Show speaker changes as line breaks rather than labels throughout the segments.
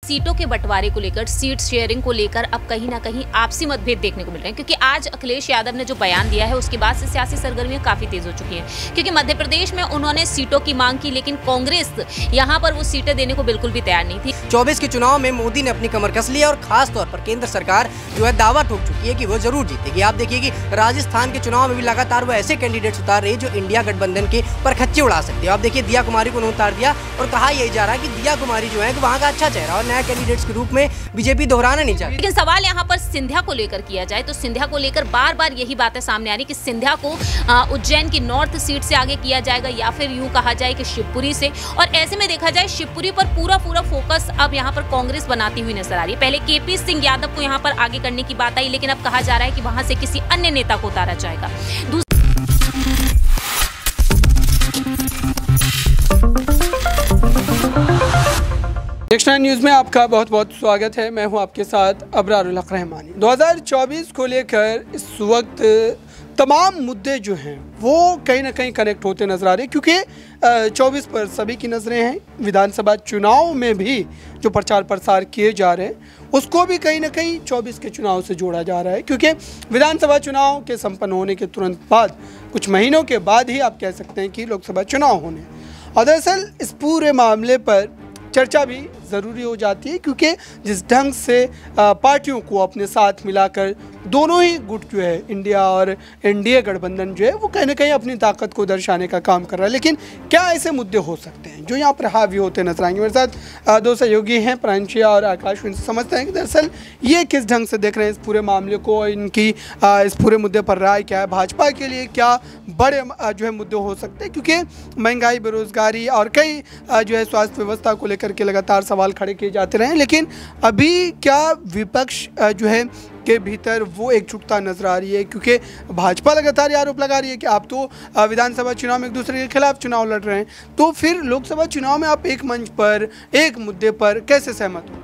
सीटों के बंटवारे को लेकर, सीट शेयरिंग को लेकर अब कहीं ना कहीं आपसी मतभेद देखने को मिल रहे हैं, क्योंकि आज अखिलेश यादव ने जो बयान दिया है उसके बाद से सियासी सरगर्मियां काफी तेज हो चुकी हैं। क्योंकि मध्य प्रदेश में उन्होंने सीटों की मांग की, लेकिन कांग्रेस यहां पर वो सीटें देने को बिल्कुल भी तैयार नहीं थी।
24 के चुनाव में मोदी ने अपनी कमर कस ली और खास तौर पर केंद्र सरकार जो है दावा ठोक चुकी है कि वो जरूर जीतेगी। आप देखिए कि राजस्थान के चुनाव में भी लगातार वो ऐसे कैंडिडेट्स उतार रही है जो इंडिया गठबंधन के परखच्चे उड़ा सकते हैं। आप देखिए दिया कुमारी को उतार दिया और कहा यही जा रहा है कि दिया कुमारी जो है वहाँ का अच्छा चेहरा और नया कैंडिडेट्स के रूप में बीजेपी दोहराना नहीं चाहती।
लेकिन सवाल यहाँ पर सिंधिया को लेकर किया जाए तो सिंधिया को लेकर बार बार यही बातें सामने आ रही कि सिंधिया को उज्जैन की नॉर्थ सीट से आगे किया जाएगा या फिर यूं कहा जाए कि शिवपुरी से। और ऐसे में देखा जाए शिवपुरी पर पूरा फोकस अब यहाँ पर कांग्रेस बनाती हुई नजर आ रही है। पहले केपी सिंह यादव को यहाँ पर आगे करने की बात आई, लेकिन अब कहा जा रहा है कि वहां से किसी अन्य नेता को उतारा जाएगा।
नेक्स्ट 9 न्यूज़ में आपका बहुत बहुत स्वागत है। मैं हूं आपके साथ अबरारुल हक रहमानी। 2024 को लेकर इस वक्त तमाम मुद्दे जो हैं वो कहीं ना कहीं कनेक्ट होते नजर आ रहे हैं, क्योंकि 24 पर सभी की नज़रें हैं। विधानसभा चुनाव में भी जो प्रचार प्रसार किए जा रहे हैं उसको भी कहीं ना कहीं 24 के चुनाव से जोड़ा जा रहा है, क्योंकि विधानसभा चुनाव के संपन्न होने के तुरंत बाद कुछ महीनों के बाद ही आप कह सकते हैं कि लोकसभा चुनाव होने। और दरअसल इस पूरे मामले पर चर्चा भी ज़रूरी हो जाती है, क्योंकि जिस ढंग से पार्टियों को अपने साथ मिलाकर दोनों ही गुट जो है इंडिया और एनडीए गठबंधन जो है वो कहीं ना कहीं अपनी ताकत को दर्शाने का काम कर रहा है। लेकिन क्या ऐसे मुद्दे हो सकते हैं जो यहाँ पर हावी होते नजर आएंगे? मेरे साथ दो सहयोगी हैं, प्रांशिया और आकाश। इनसे समझते हैं कि दरअसल ये किस ढंग से देख रहे हैं इस पूरे मामले को, इनकी इस पूरे मुद्दे पर राय क्या है, भाजपा के लिए क्या बड़े जो है मुद्दे हो सकते हैं, क्योंकि महंगाई, बेरोजगारी और कई जो है स्वास्थ्य व्यवस्था को लेकर के लगातार सवाल खड़े किए जाते रहे। लेकिन अभी क्या विपक्ष जो है के भीतर वो एकजुटता नजर आ रही है? क्योंकि भाजपा लगातार आरोप लगा रही है कि आप तो विधानसभा चुनाव में एक दूसरे के खिलाफ चुनाव लड़ रहे हैं, तो फिर लोकसभा चुनाव में आप एक मंच पर एक मुद्दे पर कैसे सहमत हो?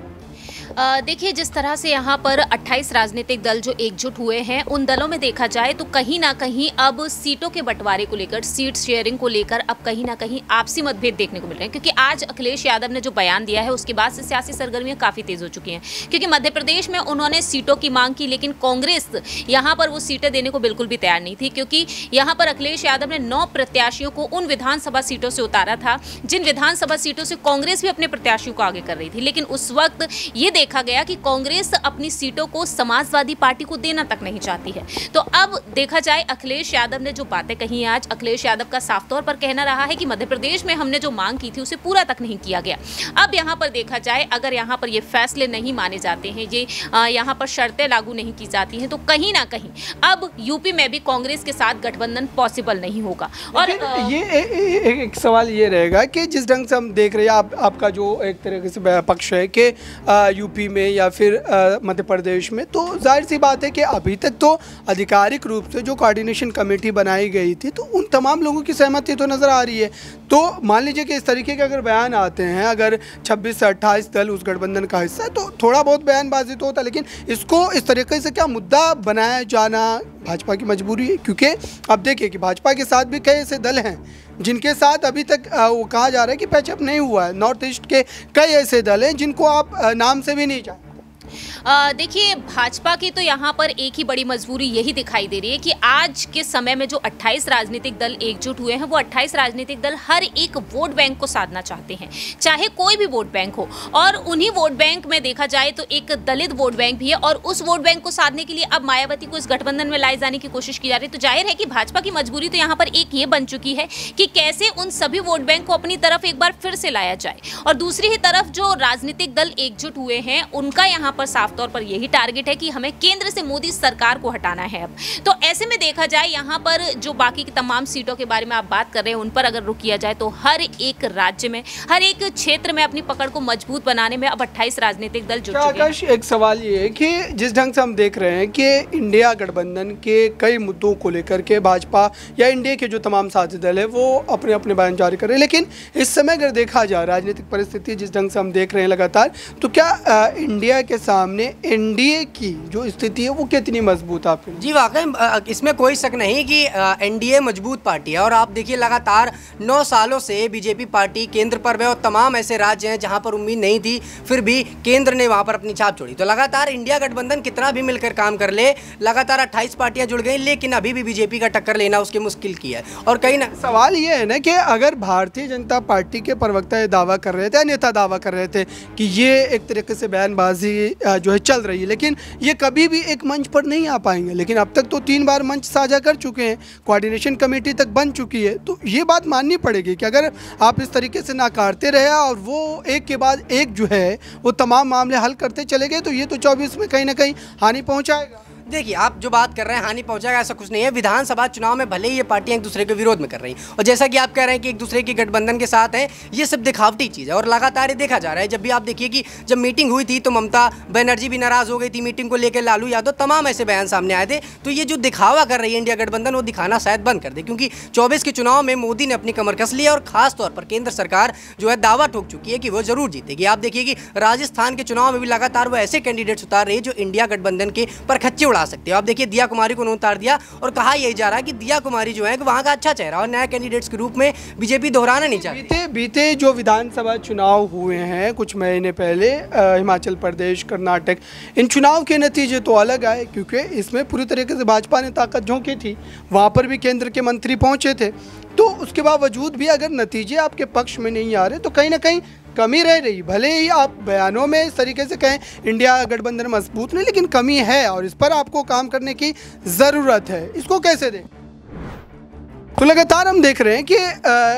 देखिए, जिस तरह से यहाँ पर 28 राजनीतिक दल जो एकजुट हुए हैं, उन दलों में देखा जाए तो कहीं ना कहीं अब सीटों के बंटवारे को लेकर, सीट शेयरिंग को लेकर अब कहीं ना कहीं आपसी मतभेद देखने को मिल रहे हैं। क्योंकि आज अखिलेश यादव ने जो बयान दिया है उसके बाद से सियासी सरगर्मियां काफ़ी तेज हो चुकी हैं। क्योंकि मध्य प्रदेश में उन्होंने सीटों की मांग की, लेकिन कांग्रेस यहाँ पर वो सीटें देने को बिल्कुल भी तैयार नहीं थी। क्योंकि यहाँ पर अखिलेश यादव ने 9 प्रत्याशियों को उन विधानसभा सीटों से उतारा था जिन विधानसभा सीटों से कांग्रेस भी अपने प्रत्याशियों को आगे कर रही थी। लेकिन उस वक्त ये देखा गया कि कांग्रेस अपनी सीटों को समाजवादी पार्टी को देना तक नहीं चाहती है। तो अब देखा जाए अखिलेश यादव ने जो बातें कही हैं, आज अखिलेश यादव का साफ तौर पर कहना रहा है कि मध्य प्रदेश में हमने जो मांग की थी उसे पूरा तक नहीं किया गया। अब यहाँ पर देखा जाए अगर यहाँ पर ये फैसले नहीं माने जाते हैं, ये यहाँ पर शर्तें लागू नहीं की जाती हैं, तो कहीं ना कहीं अब यूपी में भी कांग्रेस के साथ गठबंधन पॉसिबल नहीं होगा। और
ये एक सवाल ये रहेगा कि जिस ढंग से हम देख रहे हैं, आपका जो एक तरीके से पक्ष है कि यूपी में या फिर मध्य प्रदेश में, तो जाहिर सी बात है कि अभी तक तो आधिकारिक रूप से जो कोऑर्डिनेशन कमेटी बनाई गई थी तो उन तमाम लोगों की सहमति तो नज़र आ रही है। तो मान लीजिए कि इस तरीके के अगर बयान आते हैं, अगर 26 से 28 दल उस गठबंधन का हिस्सा है तो थोड़ा बहुत बयानबाजी तो होता है, लेकिन इसको इस तरीके से क्या मुद्दा बनाया जाना भाजपा की मजबूरी है? क्योंकि अब देखिए कि भाजपा के साथ भी कई ऐसे दल हैं जिनके साथ अभी तक वो कहा जा रहा है कि पैचअप नहीं हुआ है। नॉर्थ ईस्ट के कई ऐसे दल हैं जिनको आप नाम से भी नहीं जानते।
देखिए, भाजपा की तो यहाँ पर एक ही बड़ी मजबूरी यही दिखाई दे रही है कि आज के समय में जो 28 राजनीतिक दल एकजुट हुए हैं, वो 28 राजनीतिक दल हर एक वोट बैंक को साधना चाहते हैं, चाहे कोई भी वोट बैंक हो। और उन्हीं वोट बैंक में देखा जाए तो एक दलित वोट बैंक भी है, और उस वोट बैंक को साधने के लिए अब मायावती को इस गठबंधन में लाए जाने की कोशिश की जा रही है। तो जाहिर है कि भाजपा की मजबूरी तो यहाँ पर एक ये बन चुकी है कि कैसे उन सभी वोट बैंक को अपनी तरफ एक बार फिर से लाया जाए। और दूसरी ही तरफ जो राजनीतिक दल एकजुट हुए हैं, उनका यहाँ पर साफ तौर पर यही टारगेट है कि हमें केंद्र से मोदी सरकार को हटाना है। अब तो ऐसे में देखा जाए यहाँ पर जो बाकी की तमाम सीटों के बारे में आप बात कर रहे हैं, उन पर अगर रुक किया जाए तो हर एक राज्य में, हर एक क्षेत्र में अपनी पकड़ को मजबूत बनाने में अब 28 राजनीतिक दल जुट चुके हैं।
एक सवाल ये है कि जिस ढंग से हम देख रहे हैं कि इंडिया गठबंधन के कई मुद्दों को लेकर के भाजपा या इंडिया के जो तमाम साथी दल है वो अपने अपने बयान जारी कर रहे हैं, लेकिन इस समय अगर देखा जाए राजनीतिक परिस्थिति जिस ढंग से हम देख रहे हैं लगातार, तो क्या इंडिया के सामने माने एनडीए की जो स्थिति है वो कितनी मजबूत आपके?
जी वाकई इसमें कोई शक नहीं कि एनडीए मजबूत पार्टी है। और आप देखिए लगातार 9 सालों से बीजेपी पार्टी केंद्र पर है और तमाम ऐसे राज्य हैं जहां पर उम्मीद नहीं थी, फिर भी केंद्र ने वहां पर अपनी छाप छोड़ी। तो लगातार इंडिया गठबंधन कितना भी मिलकर काम कर ले, लगातार 28 पार्टियां जुड़ गई, लेकिन अभी भी बीजेपी का टक्कर लेना उसकी मुश्किल की है। और कहीं ना
सवाल ये है ना कि अगर भारतीय जनता पार्टी के प्रवक्ता ये दावा कर रहे थे, नेता दावा कर रहे थे कि ये एक तरीके से बयानबाजी जो है चल रही है, लेकिन ये कभी भी एक मंच पर नहीं आ पाएंगे। लेकिन अब तक तो 3 बार मंच साझा कर चुके हैं, कोऑर्डिनेशन कमेटी तक बन चुकी है, तो ये बात माननी पड़ेगी कि अगर आप इस तरीके से नाकारते रहे और वो एक के बाद एक जो है वो तमाम मामले हल करते चले गए, तो ये तो 24 में कहीं ना कहीं हानि पहुंचाएगा।
देखिए, आप जो बात कर रहे हैं हानि पहुंचाएगा ऐसा कुछ नहीं है। विधानसभा चुनाव में भले ही ये पार्टियां एक दूसरे के विरोध में कर रही हैं, और जैसा कि आप कह रहे हैं कि एक दूसरे की गठबंधन के साथ हैं, ये सब दिखावटी चीज़ है और लगातार ये देखा जा रहा है। जब भी आप देखिए कि जब मीटिंग हुई थी तो ममता बनर्जी भी नाराज़ हो गई थी मीटिंग को लेकर, लालू यादव, तमाम ऐसे बयान सामने आए थे। तो ये जो दिखावा कर रही है इंडिया गठबंधन, वो दिखाना शायद बंद कर दे, क्योंकि 24 के चुनाव में मोदी ने अपनी कमर कस ली है और खासतौर पर केंद्र सरकार जो है दावा ठोक चुकी है कि वो जरूर जीतेगी। आप देखिए कि राजस्थान के चुनाव में भी लगातार वो ऐसे कैंडिडेट्स उतार रही है जो इंडिया गठबंधन के परखच्चे उड़ा सकते हो। आप देखिए दिया कुमारी को उन्होंने उतार दिया और कहा यही जा रहा है कि दिया कुमारी जो है वहां का अच्छा चेहरा और नया कैंडिडेट्स के रूप में बीजेपी दोहराना नहीं चाहती।
बीते जो विधानसभा चुनाव हुए हैं कुछ महीने पहले, हिमाचल प्रदेश, कर्नाटक, इन चुनाव के नतीजे तो अलग आए, क्योंकि इसमें पूरी तरीके से भाजपा ने ताकत झोंकी थी। वहां पर भी केंद्र के मंत्री पहुंचे थे, तो उसके बावजूद भी अगर नतीजे आपके पक्ष में नहीं आ रहे तो कहीं ना कहीं कमी रह रही। भले ही आप बयानों में इस तरीके से कहें इंडिया गठबंधन मजबूत नहीं, लेकिन कमी है और इस पर आपको काम करने की ज़रूरत है। इसको कैसे दें? तो लगातार हम देख रहे हैं कि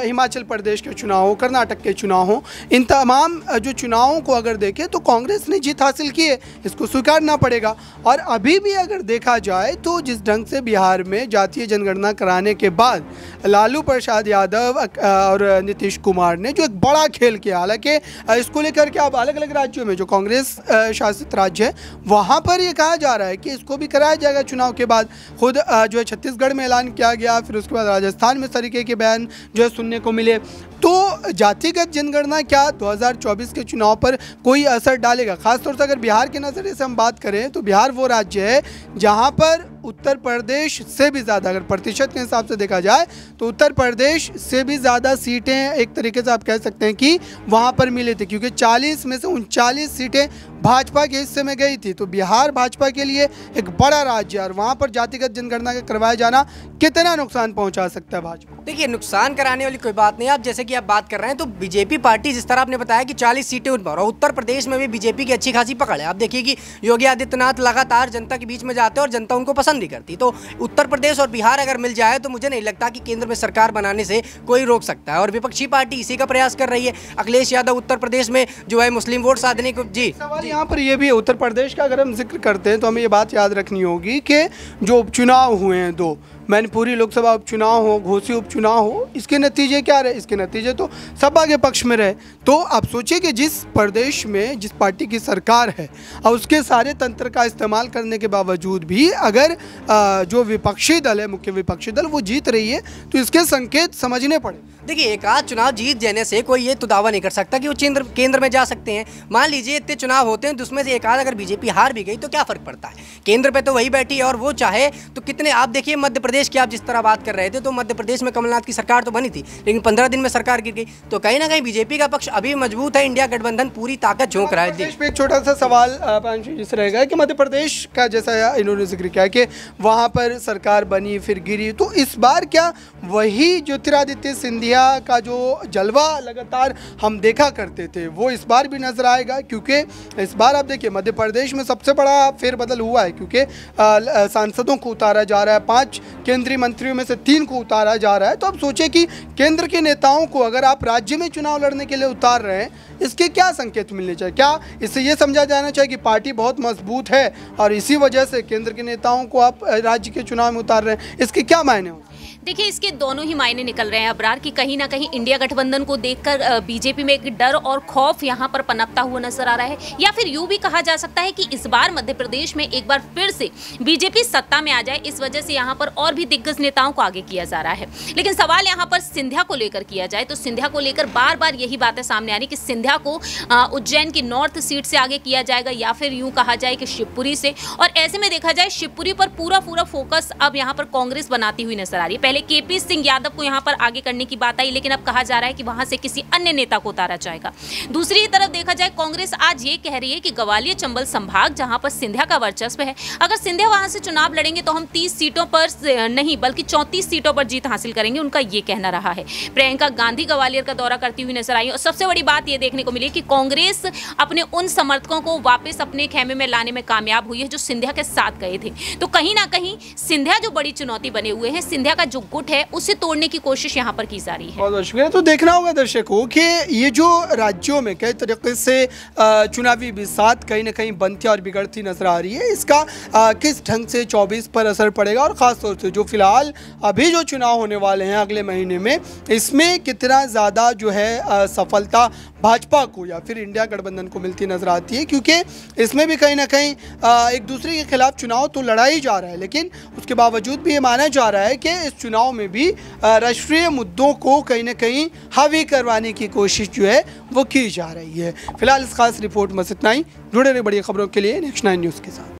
हिमाचल प्रदेश के चुनाव हो, कर्नाटक के चुनाव हो, इन तमाम जो चुनावों को अगर देखें तो कांग्रेस ने जीत हासिल की है, इसको स्वीकारना पड़ेगा। और अभी भी अगर देखा जाए तो जिस ढंग से बिहार में जातीय जनगणना कराने के बाद लालू प्रसाद यादव और नीतीश कुमार ने जो एक बड़ा खेल किया, हालांकि इसको लेकर के अब अलग अलग राज्यों में जो कांग्रेस शासित राज्य है वहाँ पर ये कहा जा रहा है कि इसको भी कराया जाएगा चुनाव के बाद। खुद जो है छत्तीसगढ़ में ऐलान किया गया, फिर उसके बाद राजस्थान में इस तरीके के बयान जो है सुनने को मिले। तो जातिगत जनगणना क्या 2024 के चुनाव पर कोई असर डालेगा? खासतौर से अगर बिहार के नज़रिए से हम बात करें तो बिहार वो राज्य है जहां पर उत्तर प्रदेश से भी ज़्यादा, अगर प्रतिशत के हिसाब से देखा जाए तो उत्तर प्रदेश से भी ज़्यादा सीटें एक तरीके से आप कह सकते हैं कि वहां पर मिले थे, क्योंकि 40 में से 39 सीटें भाजपा के हिस्से में गई थी। तो बिहार भाजपा के लिए एक बड़ा राज्य है और वहाँ पर जातिगत जनगणना का करवाया जाना कितना नुकसान पहुँचा सकता है भाजपा?
देखिए, नुकसान कराने वाली कोई बात नहीं। आप जैसे कि आप बात कर रहे हैं तो बीजेपी पार्टी जिस तरह आपने बताया कि 40 सीटें उन पर, और उत्तर प्रदेश में भी बीजेपी की अच्छी खासी पकड़ है। आप देखिए कि योगी आदित्यनाथ लगातार जनता के बीच में जाते हैं और जनता उनको पसंद भी करती। तो उत्तर प्रदेश और बिहार अगर मिल जाए तो मुझे नहीं लगता कि केंद्र में सरकार बनाने से कोई रोक सकता है, और विपक्षी पार्टी इसी का प्रयास कर रही है। अखिलेश यादव उत्तर प्रदेश में जो है मुस्लिम वोट साधने को। जी,
सवाल यहाँ पर यह भी है, उत्तर प्रदेश का अगर हम जिक्र करते हैं तो हमें ये बात याद रखनी होगी कि जो उपचुनाव हुए हैं, 2 मैनपुरी लोकसभा उपचुनाव हो, घोसी उपचुनाव हो, इसके नतीजे क्या रहे? इसके नतीजे तो सपा के पक्ष में रहे। तो आप सोचिए कि जिस प्रदेश में जिस पार्टी की सरकार है और उसके सारे तंत्र का इस्तेमाल करने के बावजूद भी अगर जो विपक्षी दल है, मुख्य विपक्षी दल, वो जीत रही है, तो इसके संकेत समझने पड़े।
देखिए, एक आध चुनाव जीत जाने से कोई ये तो दावा नहीं कर सकता कि वो केंद्र में जा सकते हैं। मान लीजिए इतने चुनाव होते हैं तो उसमें से एक आध अगर बीजेपी हार भी गई तो क्या फर्क पड़ता है? केंद्र पे तो वही बैठी है और वो चाहे तो कितने। आप देखिए मध्य प्रदेश की आप जिस तरह बात कर रहे थे, तो मध्य प्रदेश में कमलनाथ की सरकार तो बनी थी, लेकिन 15 दिन में सरकार गिर गई। तो कहीं ना कहीं बीजेपी का पक्ष अभी मजबूत है, इंडिया गठबंधन पूरी ताकत झोंक रहा है।
एक छोटा सा सवाल जिस रहेगा कि मध्य प्रदेश का जैसा इन्होंने जिक्र किया कि वहाँ पर सरकार बनी फिर गिरी, तो इस बार क्या वही ज्योतिरादित्य सिंधिया का जो जलवा लगातार हम देखा करते थे वो इस बार भी नजर आएगा? क्योंकि इस बार आप देखिए मध्य प्रदेश में सबसे बड़ा फेरबदल हुआ है, क्योंकि सांसदों को उतारा जा रहा है, 5 केंद्रीय मंत्रियों में से 3 को उतारा जा रहा है। तो अब सोचिए कि केंद्र के नेताओं को अगर आप राज्य में चुनाव लड़ने के लिए उतार रहे हैं, इसके क्या संकेत मिलने चाहिए? क्या इससे ये समझा जाना चाहिए कि पार्टी बहुत मजबूत है और इसी वजह से केंद्र के नेताओं को आप राज्य के चुनाव में उतार रहे हैं? इसके क्या मायने हो?
देखिए, इसके दोनों ही मायने निकल रहे हैं अबरार, कि कहीं ना कहीं इंडिया गठबंधन को देखकर बीजेपी में एक डर और खौफ यहाँ पर पनपता हुआ नजर आ रहा है, या फिर यूं भी कहा जा सकता है कि इस बार मध्य प्रदेश में एक बार फिर से बीजेपी सत्ता में आ जाए, इस वजह से यहाँ पर और भी दिग्गज नेताओं को आगे किया जा रहा है। लेकिन सवाल यहाँ पर सिंधिया को लेकर किया जाए तो सिंधिया को लेकर बार बार यही बातें सामने आ रही कि सिंधिया सिंधिया को उज्जैन की नॉर्थ सीट से आगे किया जाएगा या फिर यूं कहा जाए कि शिवपुरी से। और ऐसे में देखा जाए शिवपुरी पर पूरा फोकस अब यहां पर कांग्रेस बनाती हुई नजर आ रही है। पहले केपी सिंह यादव को यहां पर आगे करने की बात आई, लेकिन अब कहा जा रहा है कि वहां से किसी अन्य नेता को उतारा जाएगा। दूसरी तरफ देखा जाए कांग्रेस आज ये कह रही है कि ग्वालियर चंबल संभाग जहां पर सिंधिया का वर्चस्व है, अगर सिंधिया वहां से चुनाव लड़ेंगे तो हम 30 सीटों पर नहीं बल्कि 34 सीटों पर जीत हासिल करेंगे, उनका ये कहना रहा है। प्रियंका गांधी ग्वालियर का दौरा करती हुई नजर आई और सबसे बड़ी बात ये देखने को मिली कि कांग्रेस अपने उन समर्थकों को वापस अपने खेमे में लाने में कामयाब हुई है जो सिंधिया के साथ गए थे। तो कहीं ना कहीं सिंधिया जो बड़ी चुनौती बने हुए हैं, सिंधिया का जो गुट है उसे तोड़ने की कोशिश यहाँ पर की जा रही है।
बहुत बहुत शुक्रिया। तो देखना होगा दर्शकों कि ये जो राज्यों में कई तरीके से चुनावी बिसात कहीं ना कहीं बनती और बिगड़ती नजर आ रही है, इसका किस ढंग से 24 पर असर पड़ेगा और ख़ासतौर से जो फिलहाल अभी जो चुनाव होने वाले हैं अगले महीने में, इसमें कितना ज़्यादा जो है सफलता भाजपा को या फिर इंडिया गठबंधन को मिलती नजर आती है, क्योंकि इसमें भी कहीं ना कहीं एक दूसरे के खिलाफ चुनाव तो लड़ा ही जा रहा है, लेकिन उसके बावजूद भी ये माना जा रहा है कि इस चुनाव में भी राष्ट्रीय मुद्दों को कहीं ना कहीं हावी करवाने की कोशिश जो है वो की जा रही है। फिलहाल इस खास रिपोर्ट में इतना ही। जुड़े रहे बड़ी खबरों के लिए नेक्स्ट 9 न्यूज़ के साथ।